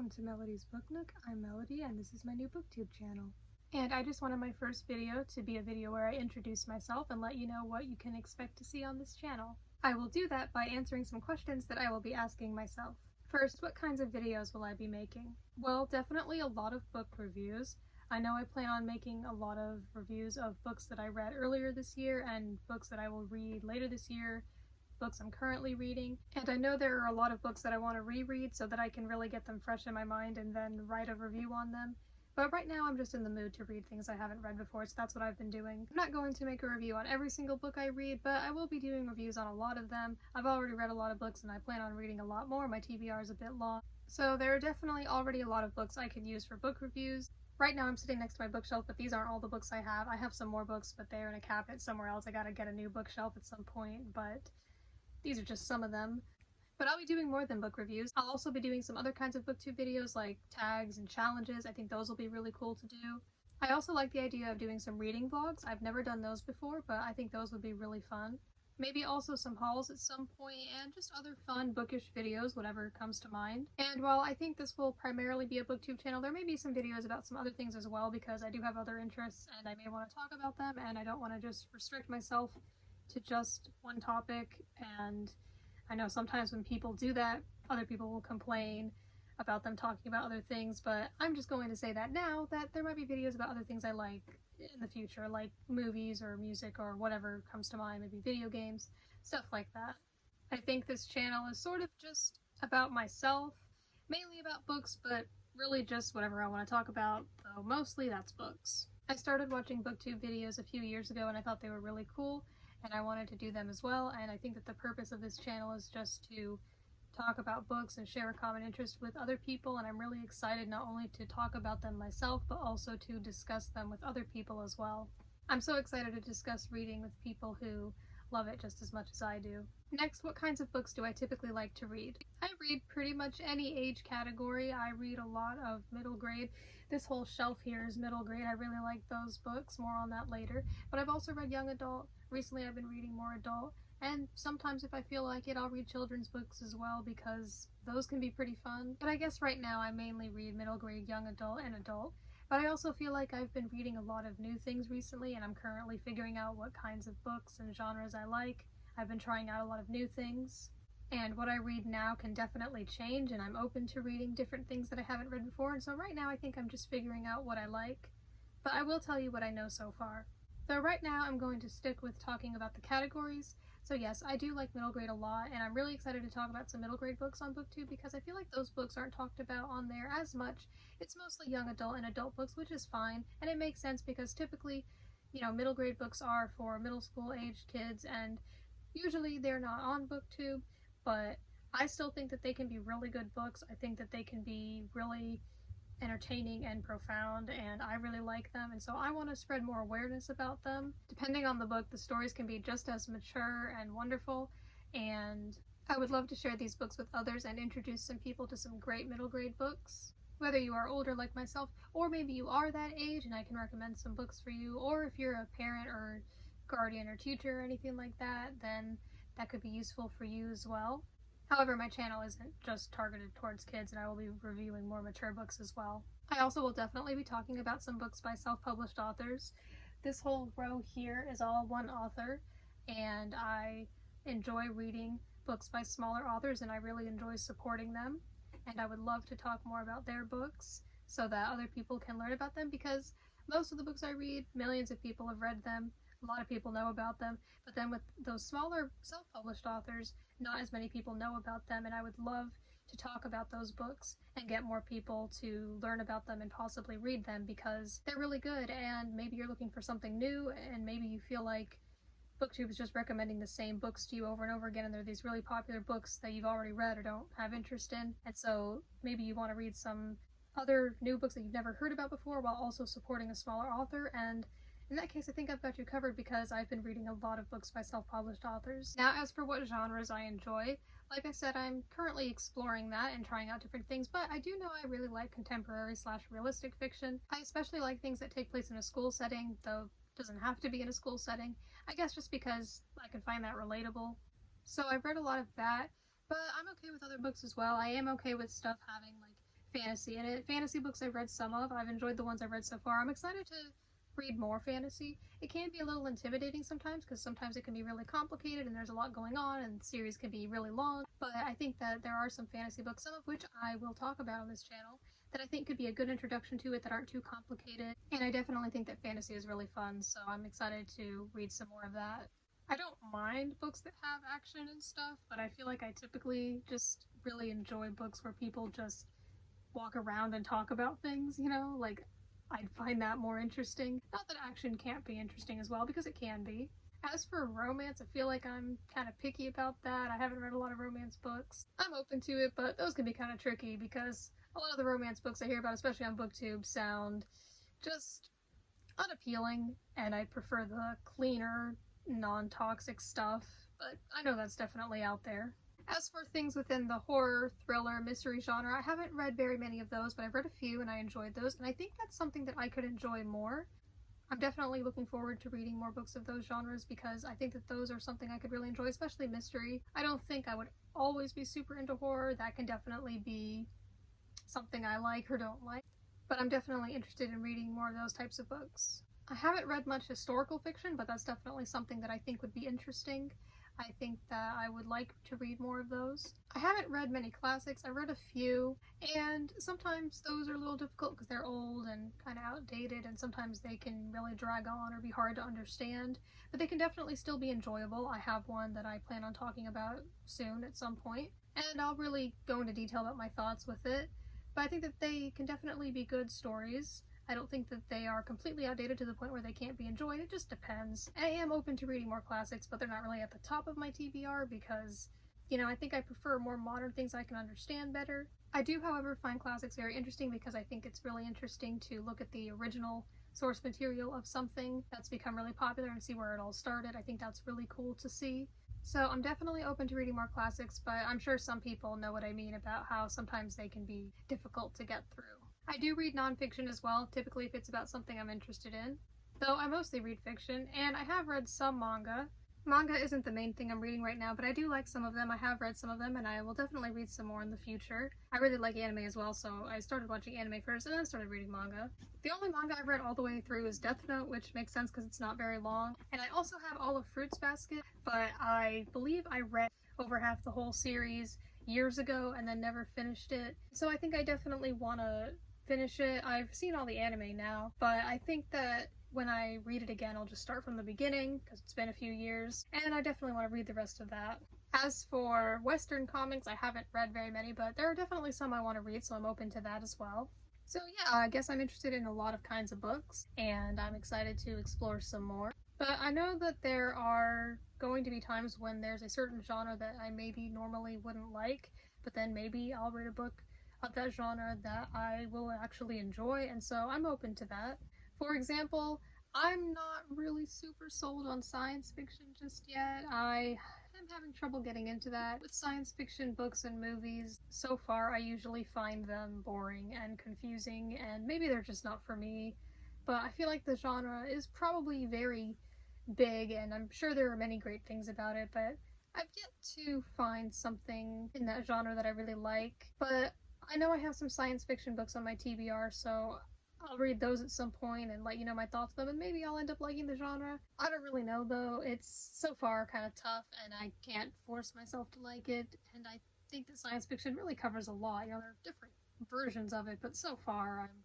welcome to Melodie's Book Nook. I'm Melodie and this is my new booktube channel. And I just wanted my first video to be a video where I introduce myself and let you know what you can expect to see on this channel. I will do that by answering some questions that I will be asking myself. First, what kinds of videos will I be making? Well, definitely a lot of book reviews. I know I plan on making a lot of reviews of books that I read earlier this year and books that I will read later this year, books I'm currently reading, and I know there are a lot of books that I want to reread so that I can really get them fresh in my mind and then write a review on them. But right now I'm just in the mood to read things I haven't read before, so that's what I've been doing. I'm not going to make a review on every single book I read, but I will be doing reviews on a lot of them. I've already read a lot of books and I plan on reading a lot more. My TBR is a bit long. So there are definitely already a lot of books I could use for book reviews. Right now I'm sitting next to my bookshelf, but these aren't all the books I have. I have some more books, but they're in a cabinet somewhere else. I gotta get a new bookshelf at some point, but these are just some of them. But I'll be doing more than book reviews. I'll also be doing some other kinds of booktube videos like tags and challenges. I think those will be really cool to do. I also like the idea of doing some reading vlogs. I've never done those before, but I think those would be really fun. Maybe also some hauls at some point and just other fun bookish videos, whatever comes to mind. And while I think this will primarily be a booktube channel, there may be some videos about some other things as well because I do have other interests and I may want to talk about them and I don't want to just restrict myself to just one topic. And I know sometimes when people do that, other people will complain about them talking about other things, but I'm just going to say that now that there might be videos about other things I like in the future, like movies or music or whatever comes to mind, maybe video games, stuff like that. I think this channel is sort of just about myself, mainly about books, but really just whatever I want to talk about, though mostly that's books. I started watching booktube videos a few years ago and I thought they were really cool, and I wanted to do them as well, and I think that the purpose of this channel is just to talk about books and share a common interest with other people, and I'm really excited not only to talk about them myself, but also to discuss them with other people as well. I'm so excited to discuss reading with people who love it just as much as I do. Next, what kinds of books do I typically like to read? I read pretty much any age category. I read a lot of middle grade. This whole shelf here is middle grade. I really like those books, more on that later. But I've also read young adult. Recently I've been reading more adult, and sometimes if I feel like it I'll read children's books as well because those can be pretty fun. But I guess right now I mainly read middle grade, young adult, and adult. But I also feel like I've been reading a lot of new things recently and I'm currently figuring out what kinds of books and genres I like. I've been trying out a lot of new things. And what I read now can definitely change, and I'm open to reading different things that I haven't read before, and so right now I think I'm just figuring out what I like. But I will tell you what I know so far. So right now I'm going to stick with talking about the categories. So yes, I do like middle grade a lot, and I'm really excited to talk about some middle grade books on BookTube because I feel like those books aren't talked about on there as much. It's mostly young adult and adult books, which is fine, and it makes sense because typically, middle grade books are for middle school aged kids, and usually they're not on BookTube, but I still think that they can be really good books. I think that they can be really entertaining and profound, and I really like them, and so I want to spread more awareness about them. Depending on the book, the stories can be just as mature and wonderful, and I would love to share these books with others and introduce some people to some great middle grade books. Whether you are older like myself, or maybe you are that age and I can recommend some books for you, or if you're a parent or guardian or teacher or anything like that, then that could be useful for you as well. However, my channel isn't just targeted towards kids, and I will be reviewing more mature books as well. I also will definitely be talking about some books by self-published authors. This whole row here is all one author, and I enjoy reading books by smaller authors, and I really enjoy supporting them. And I would love to talk more about their books so that other people can learn about them, because most of the books I read, millions of people have read them. A lot of people know about them, but then with those smaller self-published authors, not as many people know about them, and I would love to talk about those books and get more people to learn about them and possibly read them because they're really good, and maybe you're looking for something new, and maybe you feel like BookTube is just recommending the same books to you over and over again, and they're these really popular books that you've already read or don't have interest in, and so maybe you want to read some other new books that you've never heard about before while also supporting a smaller author, and in that case, I think I've got you covered because I've been reading a lot of books by self-published authors. Now, as for what genres I enjoy, like I said, I'm currently exploring that and trying out different things, but I do know I really like contemporary/realistic fiction. I especially like things that take place in a school setting, though it doesn't have to be in a school setting. I guess just because I can find that relatable. So I've read a lot of that, but I'm okay with other books as well. I am okay with stuff having like fantasy in it. Fantasy books I've read some of. I've enjoyed the ones I've read so far. I'm excited to read more fantasy. It can be a little intimidating sometimes because sometimes it can be really complicated and there's a lot going on and the series can be really long, but I think that there are some fantasy books, some of which I will talk about on this channel, that I think could be a good introduction to it that aren't too complicated, and I definitely think that fantasy is really fun, so I'm excited to read some more of that. I don't mind books that have action and stuff, but I feel like I typically just really enjoy books where people just walk around and talk about things, you know? Like, I'd find that more interesting. Not that action can't be interesting as well, because it can be. As for romance, I feel like I'm kind of picky about that. I haven't read a lot of romance books. I'm open to it, but those can be kind of tricky because a lot of the romance books I hear about, especially on BookTube, sound just unappealing, and I prefer the cleaner, non-toxic stuff, but I know that's definitely out there. As for things within the horror, thriller, mystery genre, I haven't read very many of those, but I've read a few and I enjoyed those, and I think that's something that I could enjoy more. I'm definitely looking forward to reading more books of those genres because I think that those are something I could really enjoy, especially mystery. I don't think I would always be super into horror. That can definitely be something I like or don't like, but I'm definitely interested in reading more of those types of books. I haven't read much historical fiction, but that's definitely something that I think would be interesting. I think that I would like to read more of those. I haven't read many classics. I read a few, and sometimes those are a little difficult because they're old and kind of outdated, and sometimes they can really drag on or be hard to understand, but they can definitely still be enjoyable. I have one that I plan on talking about soon at some point, and I'll really go into detail about my thoughts with it, but I think that they can definitely be good stories. I don't think that they are completely outdated to the point where they can't be enjoyed. It just depends. I am open to reading more classics, but they're not really at the top of my TBR because, you know, I think I prefer more modern things I can understand better. I do, however, find classics very interesting because I think it's really interesting to look at the original source material of something that's become really popular and see where it all started. I think that's really cool to see. So I'm definitely open to reading more classics, but I'm sure some people know what I mean about how sometimes they can be difficult to get through. I do read nonfiction as well, typically if it's about something I'm interested in, though I mostly read fiction, and I have read some manga. Manga isn't the main thing I'm reading right now, but I do like some of them. I have read some of them, and I will definitely read some more in the future. I really like anime as well, so I started watching anime first and then started reading manga. The only manga I've read all the way through is Death Note, which makes sense because it's not very long, and I also have all of Fruits Basket, but I believe I read over half the whole series years ago and then never finished it, so I think I definitely want to finish it. I've seen all the anime now, but I think that when I read it again, I'll just start from the beginning because it's been a few years, and I definitely want to read the rest of that. As for Western comics, I haven't read very many, but there are definitely some I want to read, so I'm open to that as well. So yeah, I guess I'm interested in a lot of kinds of books, and I'm excited to explore some more. But I know that there are going to be times when there's a certain genre that I maybe normally wouldn't like, but then maybe I'll read a book of that genre that I will actually enjoy, and so I'm open to that. For example, I'm not really super sold on science fiction just yet. I am having trouble getting into that. With science fiction books and movies, so far I usually find them boring and confusing, and maybe they're just not for me, but I feel like the genre is probably very big, and I'm sure there are many great things about it, but I've yet to find something in that genre that I really like. But I know I have some science fiction books on my TBR, so I'll read those at some point and let you know my thoughts on them, and maybe I'll end up liking the genre. I don't really know though. It's so far kind of tough, and I can't force myself to like it, and I think that science fiction really covers a lot. You know, there are different versions of it, but so far I'm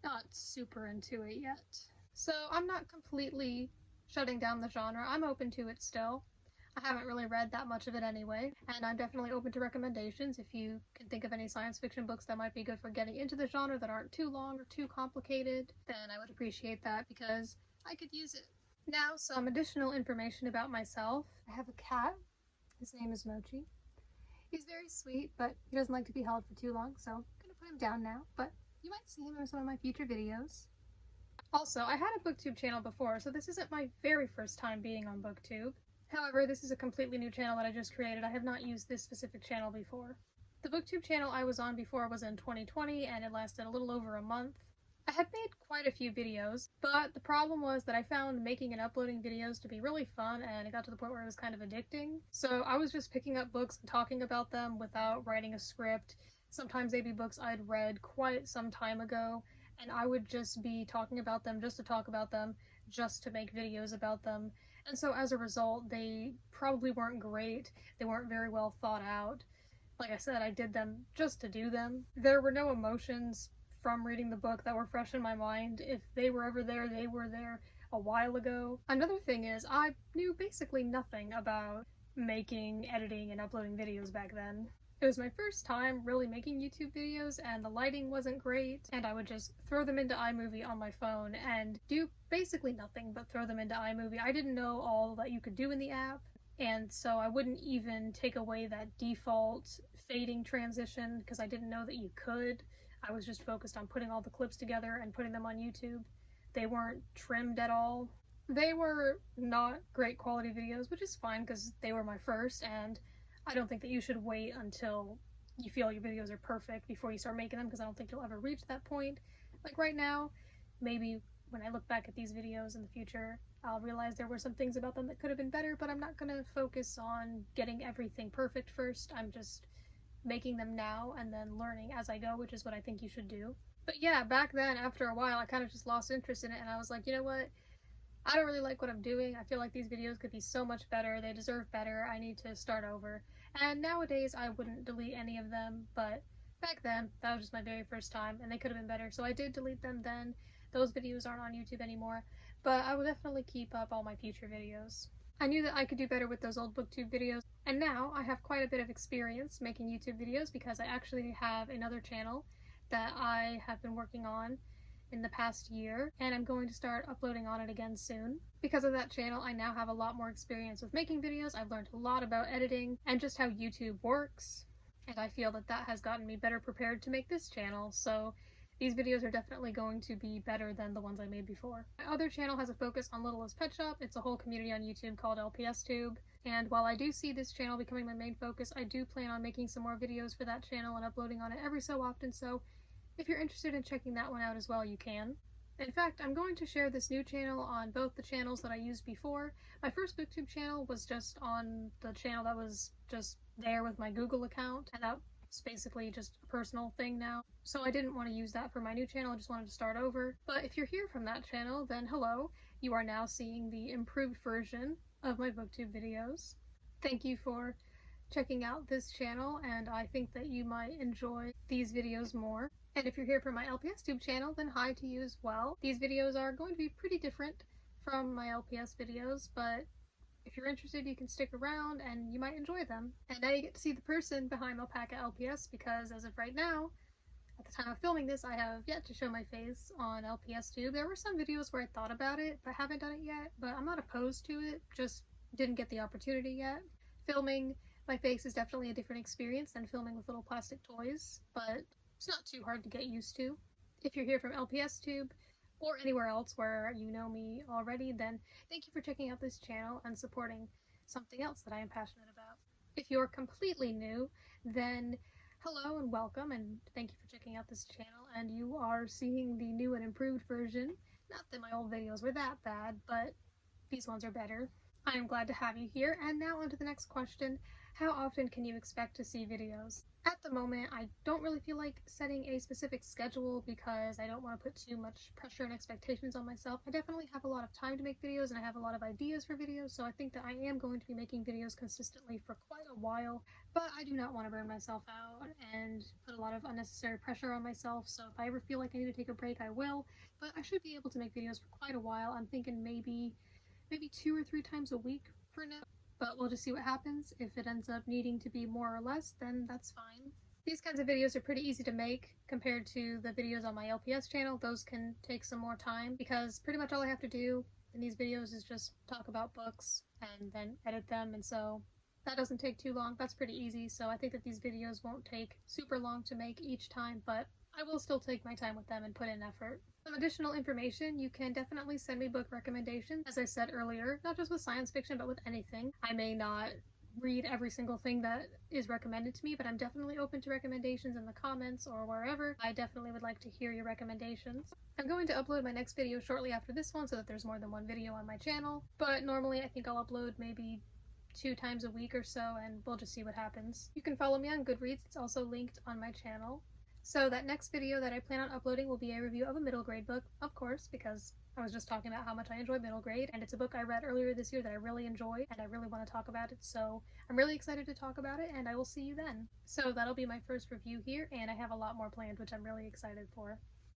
not super into it yet. So I'm not completely shutting down the genre. I'm open to it still. I haven't really read that much of it anyway, and I'm definitely open to recommendations. If you can think of any science fiction books that might be good for getting into the genre that aren't too long or too complicated, then I would appreciate that because I could use it. Now, some additional information about myself. I have a cat. His name is Mochi. He's very sweet, but he doesn't like to be held for too long, so I'm gonna put him down now, but you might see him in some of my future videos. Also, I had a BookTube channel before, so this isn't my very first time being on BookTube. However, this is a completely new channel that I just created. I have not used this specific channel before. The BookTube channel I was on before was in 2020, and it lasted a little over a month. I had made quite a few videos, but the problem was that I found making and uploading videos to be really fun, and it got to the point where it was kind of addicting. So I was just picking up books and talking about them without writing a script, Sometimes they'd be books I'd read quite some time ago, and I would just be talking about them just to talk about them, just to make videos about them. And so as a result, they probably weren't great. They weren't very well thought out. Like I said, I did them just to do them. There were no emotions from reading the book that were fresh in my mind. If they were ever there, they were there a while ago. Another thing is, I knew basically nothing about making, editing, and uploading videos back then. It was my first time really making YouTube videos, and the lighting wasn't great, and I would just throw them into iMovie on my phone and do basically nothing but throw them into iMovie. I didn't know all that you could do in the app, and so I wouldn't even take away that default fading transition because I didn't know that you could. I was just focused on putting all the clips together and putting them on YouTube. They weren't trimmed at all. They were not great quality videos, which is fine because they were my first, and I don't think that you should wait until you feel your videos are perfect before you start making them, because I don't think you'll ever reach that point. Like right now, maybe when I look back at these videos in the future, I'll realize there were some things about them that could have been better, but I'm not going to focus on getting everything perfect first. I'm just making them now and then learning as I go, which is what I think you should do. But yeah, back then, after a while, I kind of just lost interest in it, and I was like, you know what? I don't really like what I'm doing. I feel like these videos could be so much better. They deserve better. I need to start over. And nowadays, I wouldn't delete any of them, but back then, that was just my very first time, and they could have been better, so I did delete them then. Those videos aren't on YouTube anymore, but I will definitely keep up all my future videos. I knew that I could do better with those old booktube videos, and now I have quite a bit of experience making YouTube videos because I actually have another channel that I have been working on in the past year, and I'm going to start uploading on it again soon. Because of that channel, I now have a lot more experience with making videos. I've learned a lot about editing and just how YouTube works, and I feel that that has gotten me better prepared to make this channel, so these videos are definitely going to be better than the ones I made before. My other channel has a focus on Littlest Pet Shop. It's a whole community on YouTube called LPS Tube, and while I do see this channel becoming my main focus, I do plan on making some more videos for that channel and uploading on it every so often, so if you're interested in checking that one out as well, you can. In fact, I'm going to share this new channel on both the channels that I used before. My first booktube channel was just on the channel that was just there with my Google account, and that's basically just a personal thing now. So I didn't want to use that for my new channel, I just wanted to start over. But if you're here from that channel, then hello, you are now seeing the improved version of my booktube videos. Thank you for checking out this channel, and I think that you might enjoy these videos more. And if you're here from my LPS Tube channel, then hi to you as well. These videos are going to be pretty different from my LPS videos, but if you're interested, you can stick around and you might enjoy them. And now you get to see the person behind Alpaca LPS, because as of right now, at the time of filming this, I have yet to show my face on LPS Tube. There were some videos where I thought about it, but haven't done it yet, but I'm not opposed to it, just didn't get the opportunity yet. Filming my face is definitely a different experience than filming with little plastic toys, but it's not too hard to get used to. If you're here from LPS Tube, or anywhere else where you know me already, then thank you for checking out this channel and supporting something else that I am passionate about. If you're completely new, then hello and welcome, and thank you for checking out this channel, and you are seeing the new and improved version. Not that my old videos were that bad, but these ones are better. I am glad to have you here, and now on to the next question. How often can you expect to see videos? At the moment, I don't really feel like setting a specific schedule because I don't want to put too much pressure and expectations on myself. I definitely have a lot of time to make videos and I have a lot of ideas for videos, so I think that I am going to be making videos consistently for quite a while, but I do not want to burn myself out and put a lot of unnecessary pressure on myself, so if I ever feel like I need to take a break, I will, but I should be able to make videos for quite a while. I'm thinking maybe 2 or 3 times a week for now. But we'll just see what happens. If it ends up needing to be more or less, then that's fine. These kinds of videos are pretty easy to make compared to the videos on my LPS channel. Those can take some more time because pretty much all I have to do in these videos is just talk about books and then edit them, and so that doesn't take too long. That's pretty easy, so I think that these videos won't take super long to make each time, but I will still take my time with them and put in effort. Some additional information, you can definitely send me book recommendations. As I said earlier, not just with science fiction, but with anything. I may not read every single thing that is recommended to me, but I'm definitely open to recommendations in the comments or wherever. I definitely would like to hear your recommendations. I'm going to upload my next video shortly after this one so that there's more than one video on my channel, but normally I think I'll upload maybe 2 times a week or so, and we'll just see what happens. You can follow me on Goodreads, it's also linked on my channel. So that next video that I plan on uploading will be a review of a middle grade book, of course, because I was just talking about how much I enjoy middle grade, and it's a book I read earlier this year that I really enjoy, and I really want to talk about it, so I'm really excited to talk about it, and I will see you then. So that'll be my first review here, and I have a lot more planned, which I'm really excited for.